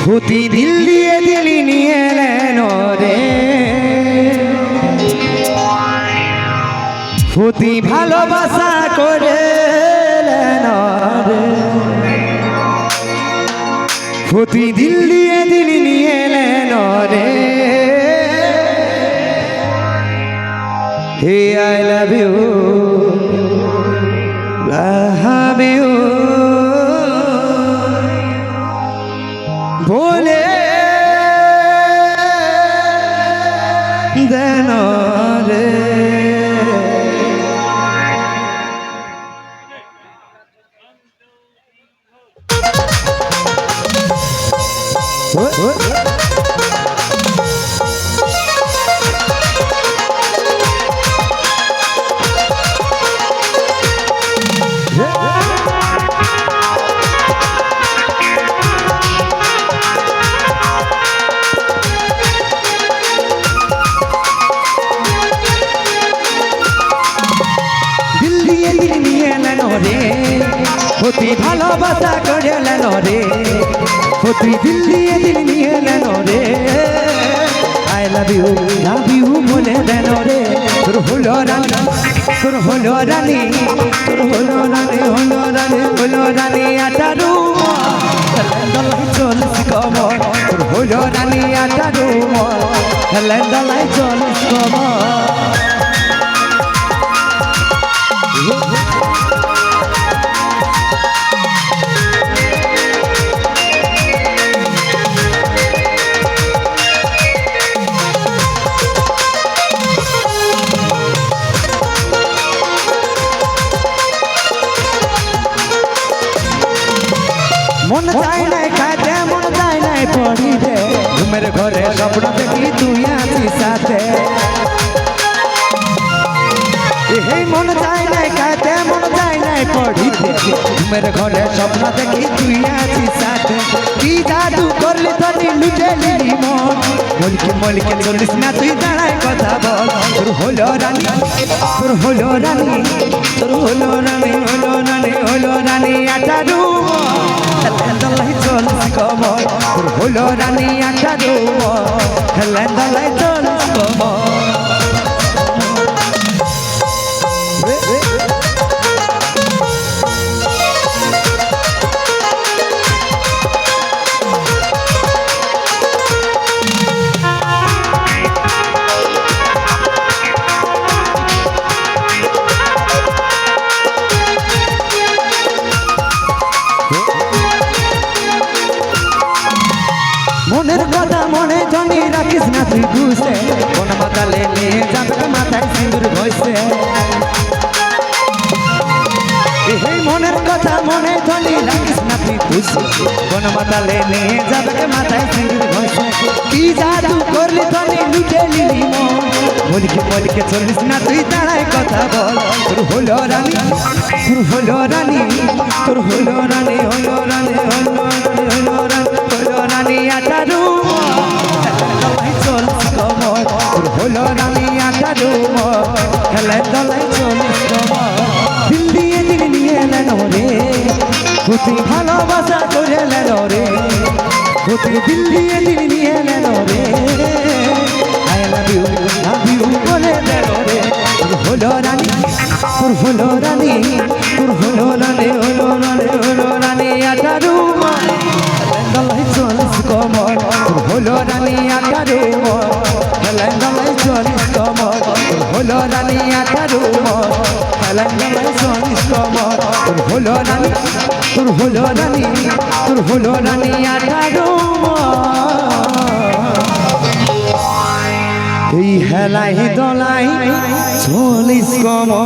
ভূতি দিল দিয়ে দিলি নিয়ে এলেন রে, ভূতি ভালোবাসা করে রে, ভূতি দিল দিয়ে দিলি নিয়ে এলেন রে। Hey I love you, love you বলে দেন রে। ভূতি ভালোবাসা করে লেন রে, ভূতি দিল দিয়ে দিল নিয়ে লেন রে। আই লাভ ইউ বলে দেন রে। তোর হলো রানী, তোর হলো রানী, তোর হলো রানী, হলো রানী, হলো রানী আটারু দলাই চলিস কমর। তোর হলো রানী আটারু দলাই চলিস কমর। মন চাই নাই খাতে, মন চাই নাই পড়িতে, ঘুমের ঘরে স্বপ্ন দেখি তুই আছিস সাথে। এই মন চাই নাই খাতে, মন চাই নাই পড়িতে, ঘুমের ঘরে স্বপ্ন দেখি তুই আছিস সাথে। কি জাদু করলি তোর লুটে নিলি মন, মলিকে মলিকে চলিস না তুই দাঁড়ায় কথা বল। তোর হলো রানী, তোর হলো রানী, তোর হলো রানী, হলো রানী, হলো রানী আটারু দলাই চলিস কমর। তোর হলো রানী আটারু দলাই চলিস কমর। মনের কথা মনে জানি রাখিস না তুই ঘুষে, কোন মাতালে নিয়ে যাবে মাথায় সিঁদুর ঘষে। এই মনের কথা মনে জানি রাখিস না তুই ঘুষে, কোন মাতালে নিয়ে যাবে মাথায় সিঁদুর ঘষে। কি জাদু করলি জানি লুটে নিলি মন, মলিকে মলিকে চলিস না তুই দাঁড়ায় কথা বল। তোর হলো রানী, তোর হলো রানী, তোর হলো রানী, হলো রানী, হলো রানী, হলো রানী, হলো রানী আটারু দলাই চলিস কমর। তোর হলো রানী আটারু খেলে দলাই চলিস কমর। দিল দিয়ে দিল নিয়ে এলেন রে, ভূতি ভালোবাসা করে এলেন রে, ভূতি দিল দিয়ে দিল নিয়ে এলেন রে। আই লাভ ইউ বলে দেন রে। তোর হলো রানী, তোর হলো রানী, তোর হলো রানী, হলো রানী, হলো রানী আটারু দলাই চলিস কমর। তোর হলো রানী আটারু দলাই চলিস কমর। তোর হলো রানী আটারু দলাই চলিস কমর। তোর হলো রানী, তোর হলো রানী, তোর হলো রানী আটারু এই হেলাই দলাই চলিস কমর।